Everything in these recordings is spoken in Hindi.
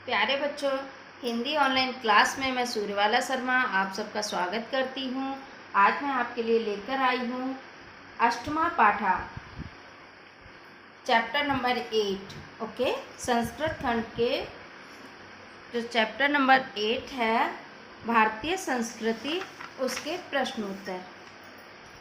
प्यारे बच्चों, हिंदी ऑनलाइन क्लास में मैं सूर्यवाला शर्मा आप सबका स्वागत करती हूँ। आज मैं आपके लिए लेकर आई हूँ अष्टमा पाठा चैप्टर नंबर 8। ओके, संस्कृत खंड के जो चैप्टर नंबर 8 है भारतीय संस्कृति, उसके प्रश्नोत्तर।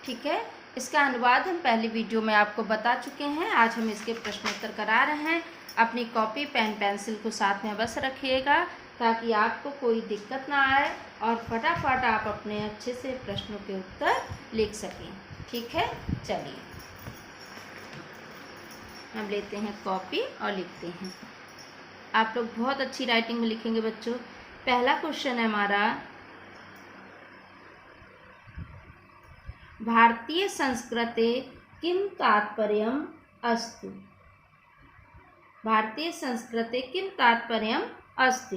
ठीक है, इसका अनुवाद हम पहली वीडियो में आपको बता चुके हैं। आज हम इसके प्रश्नोत्तर करा रहे हैं। अपनी कॉपी पेन पेंसिल को साथ में बस रखिएगा ताकि आपको कोई दिक्कत ना आए और फटाफट आप अपने अच्छे से प्रश्नों के उत्तर लिख सकें। ठीक है, चलिए हम लेते हैं कॉपी और लिखते हैं। आप लोग बहुत अच्छी राइटिंग में लिखेंगे बच्चों। पहला क्वेश्चन है हमारा, भारतीय संस्कृते किम तात्पर्यम् अस्ति। भारतीय संस्कृते किम तात्पर्यम् अस्ति।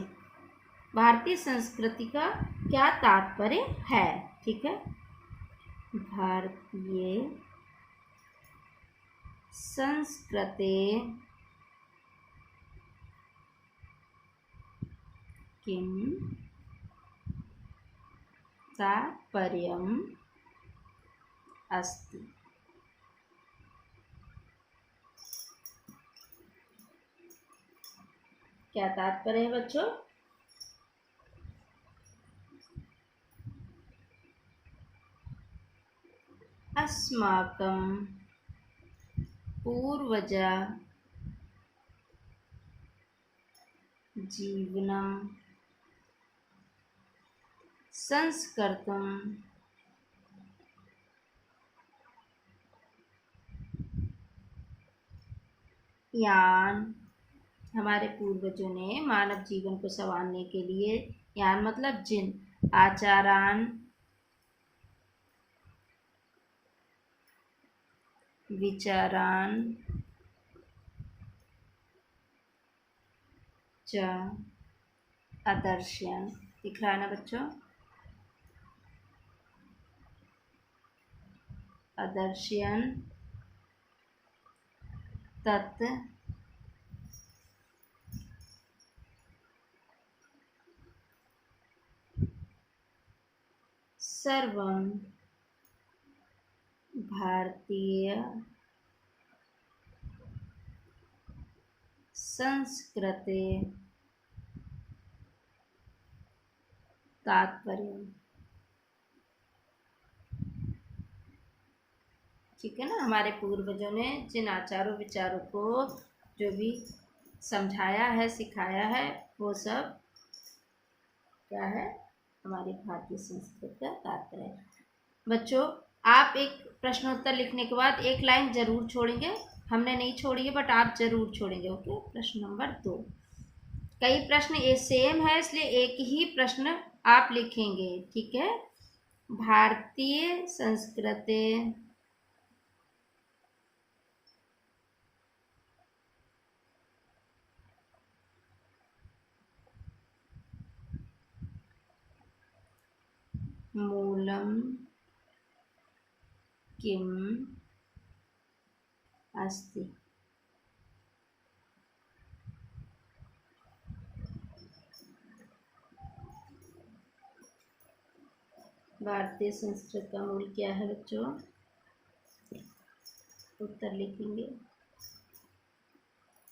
भारतीय संस्कृति का क्या तात्पर्य है। ठीक है, भारतीय संस्कृते किम तात्पर्यम् अस्ति। क्या तात्पर्य है बच्चों। अस्माकं पूर्वजा जीवनं संस्कृतं यान। हमारे पूर्वजों ने मानव जीवन को संवारने के लिए यान मतलब जिन आचारान विचारान च आदर्शन। दिख रहा है ना बच्चों, आदर्शन तत् सर्वं भारतीय संस्कृते तात्पर्य। ठीक है ना, हमारे पूर्वजों ने जिन आचारों विचारों को जो भी समझाया है, सिखाया है, वो सब क्या है, हमारी भारतीय संस्कृति का तात्पर्य है। बच्चों, आप एक प्रश्नोत्तर लिखने के बाद एक लाइन जरूर छोड़ेंगे। हमने नहीं छोड़ी है, बट आप जरूर छोड़ेंगे। ओके, प्रश्न नंबर 2। कई प्रश्न ये सेम है, इसलिए एक ही प्रश्न आप लिखेंगे। ठीक है, भारतीय संस्कृति मूलम किम अस्ति। भारतीय संस्कृति का मूल क्या है बच्चों। उत्तर लिखेंगे,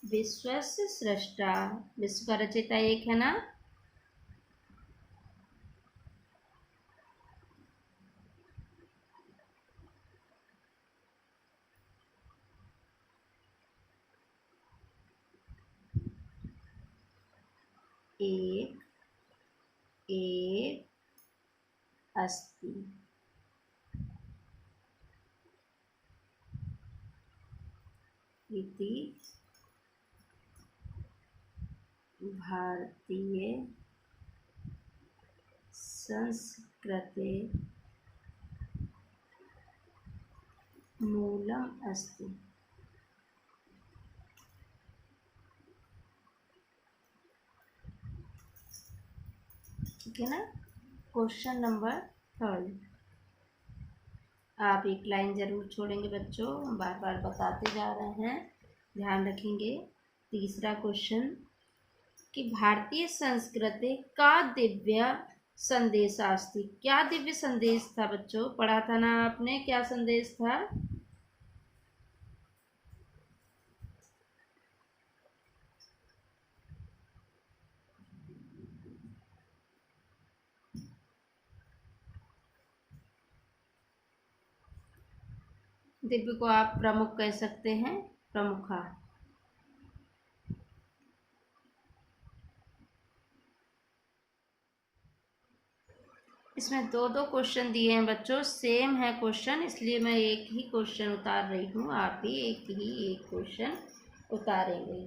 विश्वस्य सृष्टा। विश्व का रचयिता एक है ना। एक अस्ति। इति भारतीय संस्कृते मूलम अस्ति। ठीक है ना। क्वेश्चन नंबर 3, आप एक लाइन जरूर छोड़ेंगे बच्चों, हम बार बार बताते जा रहे हैं, ध्यान रखेंगे। तीसरा क्वेश्चन, कि भारतीय संस्कृति का दिव्य संदेशास्ति। क्या दिव्य संदेश था बच्चों? पढ़ा था ना आपने, क्या संदेश था? दिव्य को आप प्रमुख कह सकते हैं, प्रमुखा। इसमें दो दो क्वेश्चन दिए हैं बच्चों, सेम है क्वेश्चन, इसलिए मैं एक ही क्वेश्चन उतार रही हूँ, आप भी एक क्वेश्चन उतारेंगे,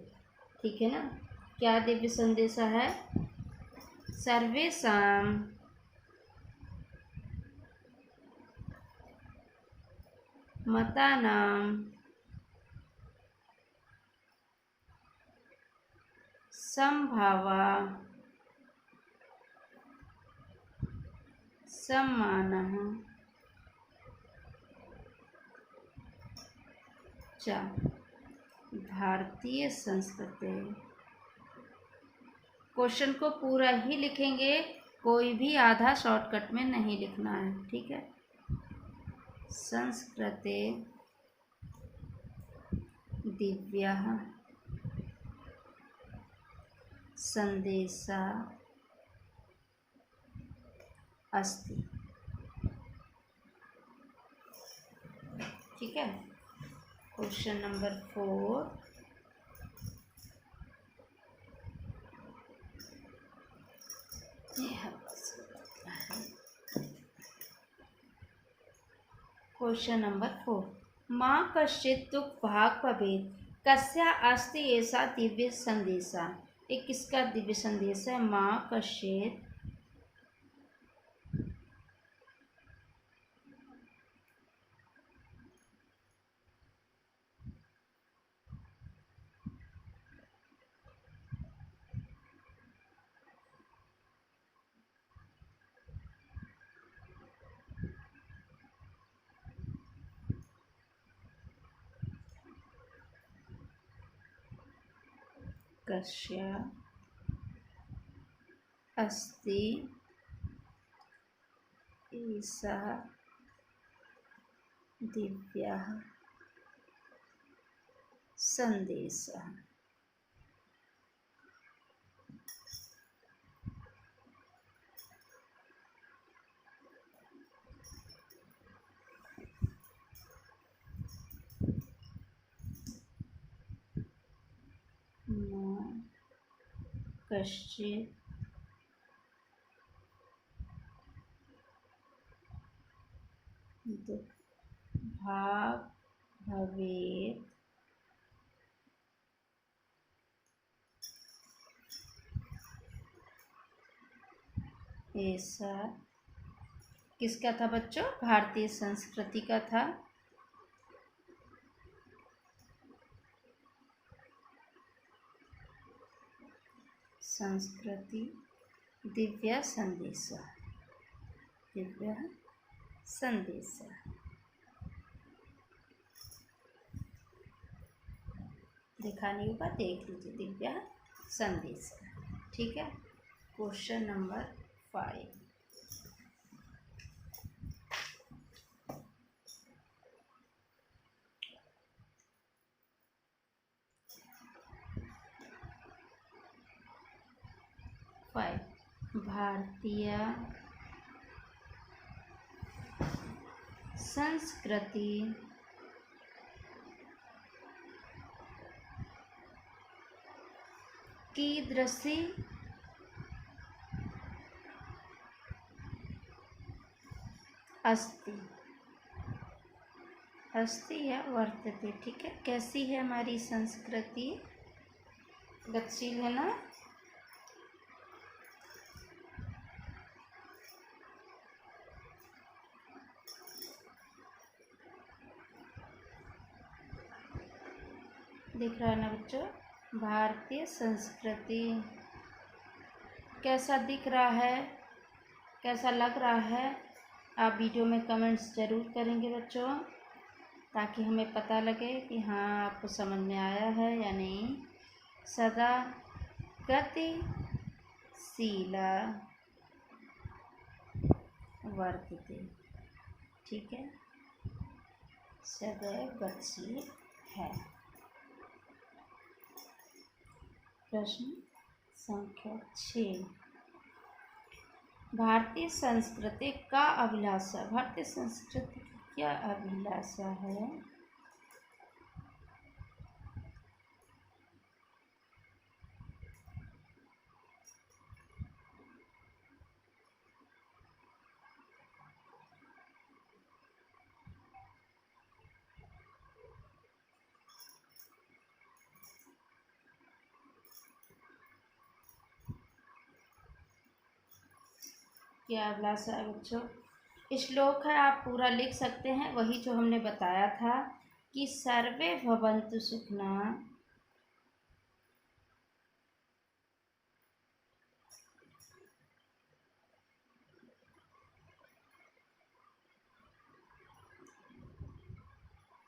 ठीक है ना। क्या दिव्य संदेशा है? सर्वेषां मतानां समभावा सम्मानः च भारतीय संस्कृति। क्वेश्चन को पूरा ही लिखेंगे, कोई भी आधा शॉर्टकट में नहीं लिखना है, ठीक है। संस्कृति दिव्यः संदेशः अस्ति, ठीक है। क्वेश्चन नंबर 4, क्वेश्चन नंबर 4, मा कश्चित् दुःख भाग भवेत् कस्या अस्ति ऐसा दिव्य संदेशा। एक किसका दिव्य संदेश है? मा कश्चित् कस्या अस्ति ऐसा दिव्यः संदेशः। कश्चित् दुःख भाग भवेत् ऐसा किसका था बच्चों? भारतीय संस्कृति का था। संस्कृति दिव्य संदेशा, दिव्य संदेशा। देखा नहीं होगा, देख लीजिए, दिव्य संदेशा, ठीक है। क्वेश्चन नंबर 5, भारतीय संस्कृति कीदृशी अस्ति। अस्ति या वर्तते, ठीक है। कैसी है हमारी संस्कृति? गतिशील है ना। दिख रहा है ना बच्चों? भारतीय संस्कृति कैसा दिख रहा है, कैसा लग रहा है? आप वीडियो में कमेंट्स ज़रूर करेंगे बच्चों, ताकि हमें पता लगे कि हाँ आपको समझ में आया है या नहीं। सदा गतिशीला वर्तते। ठीक है, सदैव गतिशील है। प्रश्न संख्या 6, भारतीय संस्कृति का अभिलाषा। भारतीय संस्कृति की क्या अभिलाषा है? क्या अभिलाषा है बच्चों? श्लोक है, आप पूरा लिख सकते हैं। वही जो हमने बताया था कि सर्वे भवन्तु सुखिनः,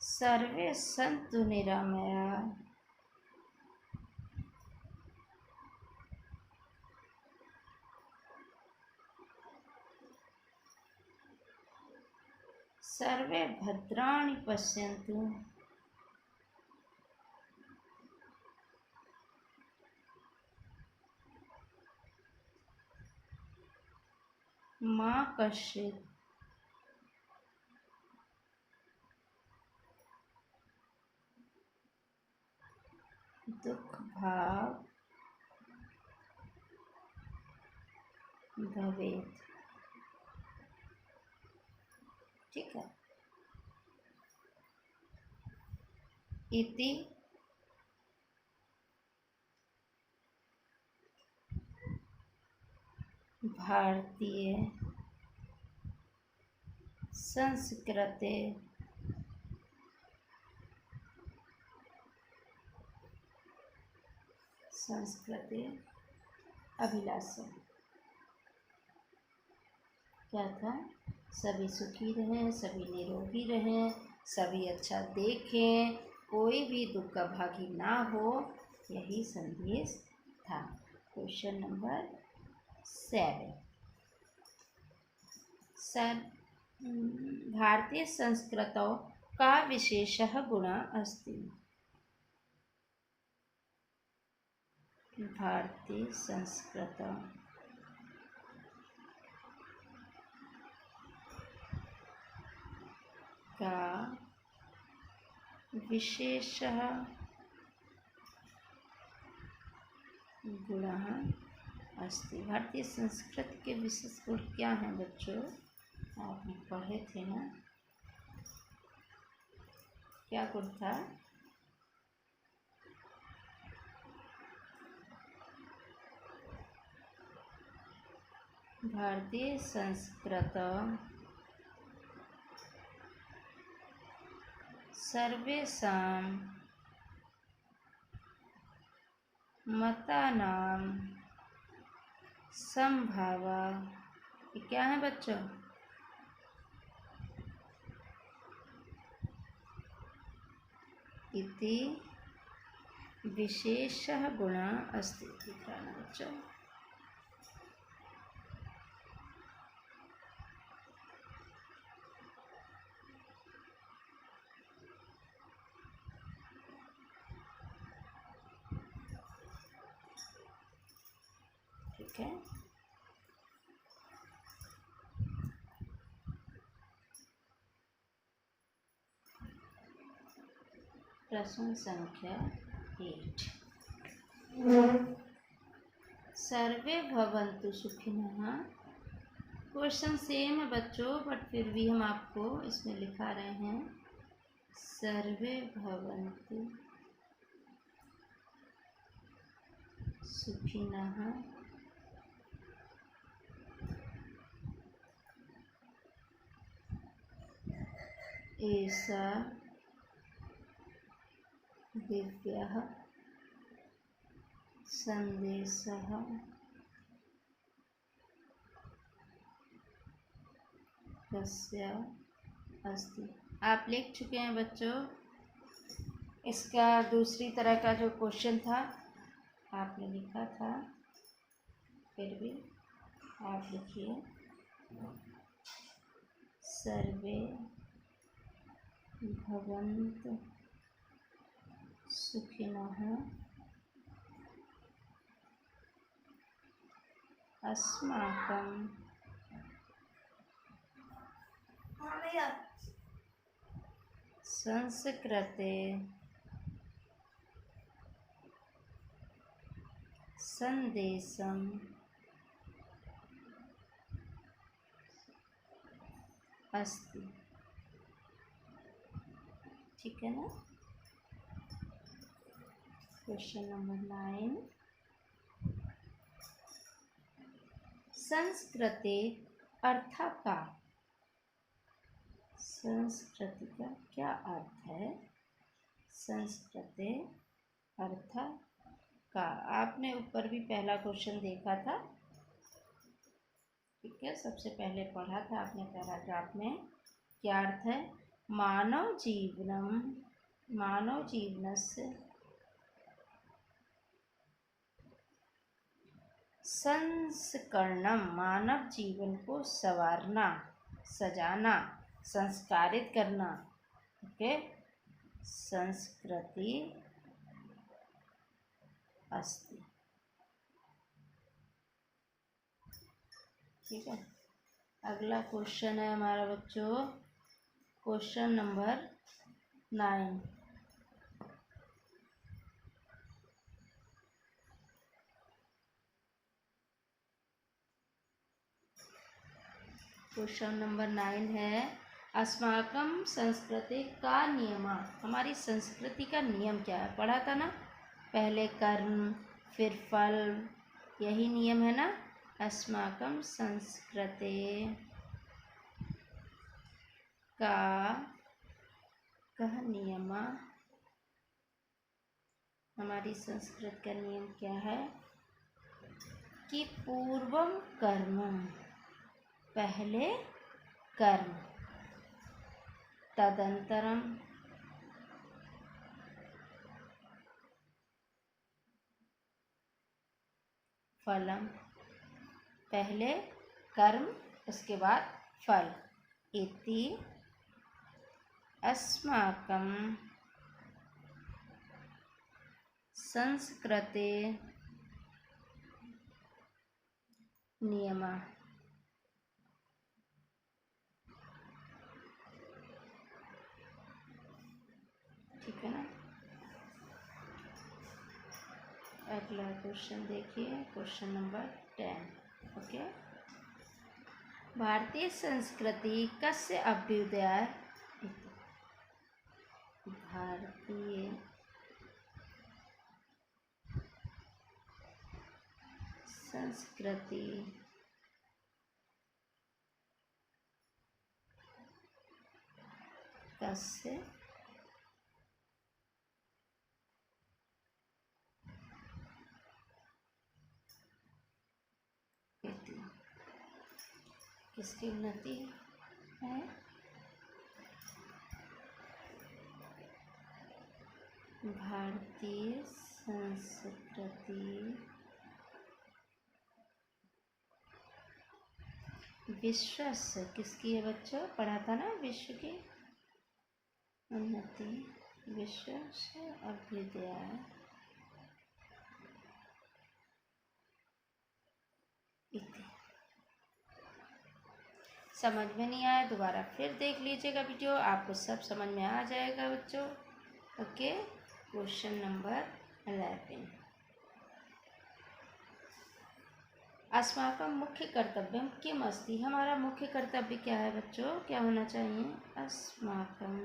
सर्वे सन्तु निरामयाः, सर्वे भद्राणि पश्यन्तु, मा कश्चित् दुःखभाग् भवेत्। ठीक है, इति भारतीय संस्कृते अभिलाषा। क्या था? सभी सुखी रहें, सभी निरोगी रहें, सभी अच्छा देखें, कोई भी दुख का भागी ना हो, यही संदेश था। क्वेश्चन नंबर 7, भारतीय संस्कृतौ का विशेषः गुणः अस्ति? भारतीय संस्कृतौ का विशेषः गुणः अस्ति। भारतीय संस्कृति के विशेष गुण क्या हैं बच्चों? आपने पढ़े थे ना, क्या गुण था? भारतीय संस्कृतौ सर्वेषां मतानां समभावः। ये क्या है बच्चों? इति विशेषः गुणः अस्ति। ठीक है ना बच्चों? ठीक है, प्रश्न संख्या 8, सर्वे भवन्तु सुखिनः। क्वेश्चन सेम है बच्चों, बट फिर भी हम आपको इसमें लिखा रहे हैं, सर्वे भवन्तु सुखिनः एषा दिव्यः संदेशः कस्य अस्ति। आप लिख चुके हैं बच्चों। इसका दूसरी तरह का जो क्वेश्चन था आपने लिखा था, फिर भी आप लिखिए सर्वे भवन्तु सुखिनः अस्माकं संस्कृते संदेशम अस्ति। ठीक है ना। क्वेश्चन नंबर 9, संस्कृते अर्थ का, संस्कृति का क्या अर्थ है? संस्कृते अर्थ का आपने ऊपर भी पहला क्वेश्चन देखा था। ठीक है, सबसे पहले पढ़ा था आपने पैराग्राफ में। क्या अर्थ है? मानव जीवनस्य संस्करणम, मानव जीवन को संवारना, सजाना, संस्कारित करना। ओके, संस्कृति अस्ति। ठीक है, अगला क्वेश्चन है हमारा बच्चों, क्वेश्चन नंबर 9। क्वेश्चन नंबर 9 है, अस्माकं संस्कृति का नियम, हमारी संस्कृति का नियम क्या है? पढ़ा था ना, पहले कर्म फिर फल, यही नियम है ना। अस्माकं संस्कृते का कह नियम, हमारी संस्कृत का नियम क्या है कि पूर्वम कर्मम, पहले कर्म, तदंतरम फलम, पहले कर्म उसके बाद फल। इति अस्माकं संस्कृते नियमः। ठीक है ना। अगला क्वेश्चन देखिए, क्वेश्चन नंबर 10। ओके, भारतीय संस्कृति कस्य अभ्युदय, भारतीय संस्कृति कस्य किसकी उन्नति है? भारतीय संस्कृति विश्व से, किसकी है बच्चों? पढ़ा था ना, विश्व की उन्नति, विश्व से अभ्युदय। समझ में नहीं आया दोबारा फिर देख लीजिएगा वीडियो, आपको सब समझ में आ जाएगा बच्चों। ओके, क्वेश्चन नंबर 11, अस्माकं मुख्य कर्तव्यम किम अस्ति, हमारा मुख्य कर्तव्य क्या है बच्चों? क्या होना चाहिए? अस्माकं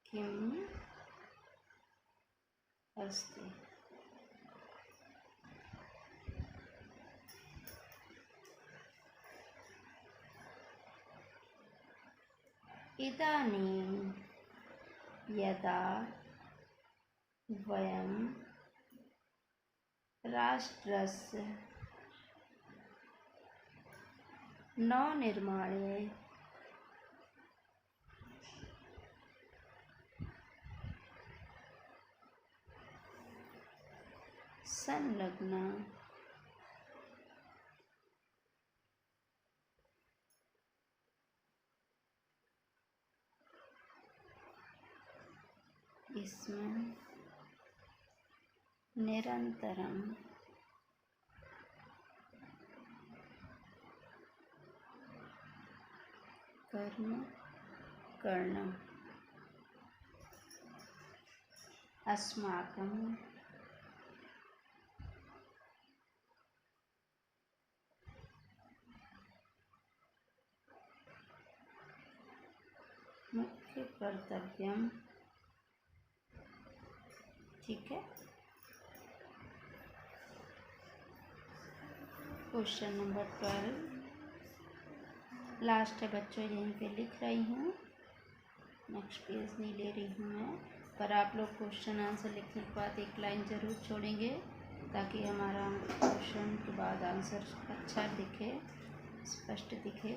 किम अस्ति, इदानीं यदा वयं राष्ट्रस्य नवनिर्माणे संलग्ना इसमें निरंतरम कर्म करणम् अस्माकं मुख्य कर्तव्यम। ठीक है। क्वेश्चन नंबर 12 लास्ट है बच्चों, यहीं पे लिख रही हूँ, नेक्स्ट पेज नहीं ले रही हूँ मैं, पर आप लोग क्वेश्चन आंसर लिखने के बाद एक लाइन ज़रूर छोड़ेंगे ताकि हमारा क्वेश्चन के बाद आंसर अच्छा दिखे, स्पष्ट दिखे।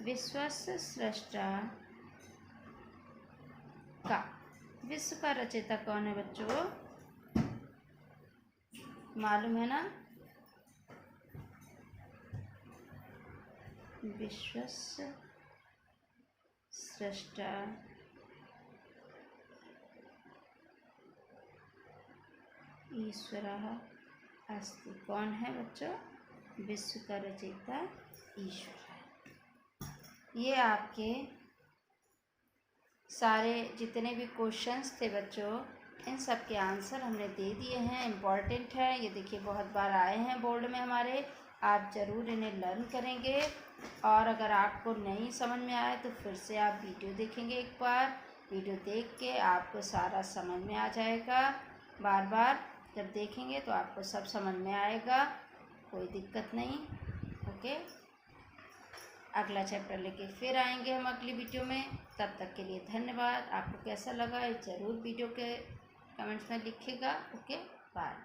विश्वस्य सृष्टा का, विश्व का रचयिता कौन है बच्चों? मालूम है ना? विश्वस्य सृष्टा ईश्वरः अस्ति। कौन है बच्चों? विश्व का रचयिता ईश्वर है। ये आपके सारे जितने भी क्वेश्चंस थे बच्चों, इन सब के आंसर हमने दे दिए हैं। इम्पॉर्टेंट है, ये देखिए बहुत बार आए हैं बोर्ड में हमारे, आप ज़रूर इन्हें लर्न करेंगे। और अगर आपको नहीं समझ में आए तो फिर से आप वीडियो देखेंगे, एक बार वीडियो देख के आपको सारा समझ में आ जाएगा। बार बार जब देखेंगे तो आपको सब समझ में आएगा, कोई दिक्कत नहीं। ओके, अगला चैप्टर लेके फिर आएंगे हम अगली वीडियो में। तब तक के लिए धन्यवाद। आपको कैसा लगा ज़रूर वीडियो के कमेंट्स में लिखिएगा। Okay, bye.